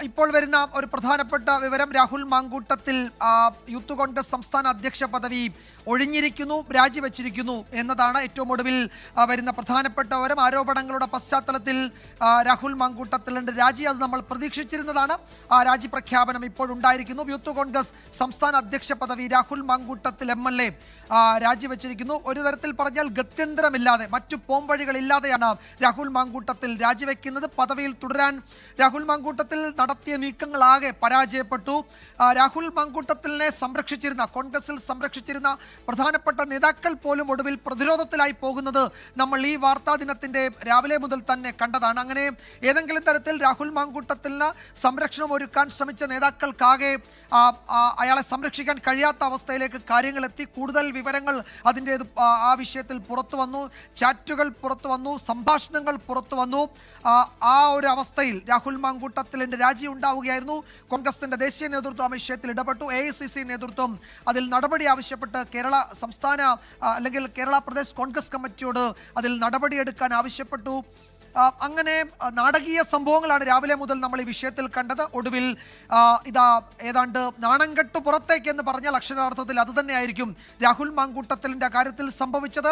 ഇപ്പോൾ വരുന്ന ഒരു പ്രധാനപ്പെട്ട വിവരം, രാഹുൽ മാങ്കൂട്ടത്തിൽ യൂത്ത് കോൺഗ്രസ് സംസ്ഥാന അധ്യക്ഷ പദവി ഒഴിഞ്ഞിരിക്കുന്നു, രാജിവെച്ചിരിക്കുന്നു എന്നതാണ് ഏറ്റവും ഒടുവിൽ വരുന്ന പ്രധാനപ്പെട്ട വിവരം. ആരോപണങ്ങളുടെ പശ്ചാത്തലത്തിൽ രാഹുൽ മാങ്കൂട്ടത്തിലിന്റെ രാജി അത് നമ്മൾ പ്രതീക്ഷിച്ചിരുന്നതാണ്. ആ രാജി പ്രഖ്യാപനം ഇപ്പോഴുണ്ടായിരിക്കുന്നു. യൂത്ത് കോൺഗ്രസ് സംസ്ഥാന അധ്യക്ഷ പദവി രാഹുൽ മാങ്കൂട്ടത്തിൽ MLA രാജിവെച്ചിരിക്കുന്നു. ഒരു തരത്തിൽ പറഞ്ഞാൽ ഗത്യന്തരമില്ലാതെ, മറ്റു പോംവഴികളില്ലാതെയാണ് രാഹുൽ മാങ്കൂട്ടത്തിൽ രാജിവെക്കുന്നത്. പദവിയിൽ തുടരാൻ രാഹുൽ മാങ്കൂട്ടത്തിൽ നടത്തിയ നീക്കങ്ങളാകെ പരാജയപ്പെട്ടു. രാഹുൽ മാങ്കൂട്ടത്തിലിനെ സംരക്ഷിച്ചിരുന്ന, കോൺഗ്രസിൽ സംരക്ഷിച്ചിരുന്ന പ്രധാനപ്പെട്ട നേതാക്കൾ പോലും ഒടുവിൽ പ്രതിരോധത്തിലായി പോകുന്നത് നമ്മൾ ഈ വാർത്താ ദിനത്തിന്റെ രാവിലെ മുതൽ തന്നെ കണ്ടതാണ്. അങ്ങനെ ഏതെങ്കിലും തരത്തിൽ രാഹുൽ മാങ്കൂട്ടത്തിന് സംരക്ഷണം ഒരുക്കാൻ ശ്രമിച്ച നേതാക്കൾക്കാകെ അയാളെ സംരക്ഷിക്കാൻ കഴിയാത്ത അവസ്ഥയിലേക്ക് കാര്യങ്ങൾ എത്തി. കൂടുതൽ വിവരങ്ങൾ അതിൻ്റെ ആ വിഷയത്തിൽ പുറത്തു വന്നു, ചാറ്റുകൾ പുറത്തു വന്നു, സംഭാഷണങ്ങൾ പുറത്തു വന്നു. ആ ഒരു അവസ്ഥയിൽ രാഹുൽ മാങ്കൂട്ടത്തിലിന്റെ രാജി ഉണ്ടാവുകയായിരുന്നു. കോൺഗ്രസിന്റെ ദേശീയ നേതൃത്വം ആ വിഷയത്തിൽ ഇടപെട്ടു. AICC നേതൃത്വം അതിൽ നടപടി ആവശ്യപ്പെട്ട് കേരള സംസ്ഥാന അല്ലെങ്കിൽ കേരള പ്രദേശ് കോൺഗ്രസ് കമ്മിറ്റിയോട് അതിൽ നടപടിയെടുക്കാൻ ആവശ്യപ്പെട്ടു. അങ്ങനെ നാടകീയ സംഭവങ്ങളാണ് രാവിലെ മുതൽ നമ്മൾ ഈ വിഷയത്തിൽ കണ്ടത്. ഒടുവിൽ ഇതാ ഏതാണ്ട് നാണംകെട്ട് പുറത്തേക്ക് എന്ന് പറഞ്ഞാൽ അക്ഷരാർത്ഥത്തിൽ അത് തന്നെയായിരിക്കും രാഹുൽ മാങ്കൂട്ടത്തിലിന്റെ കാര്യത്തിൽ സംഭവിച്ചത്.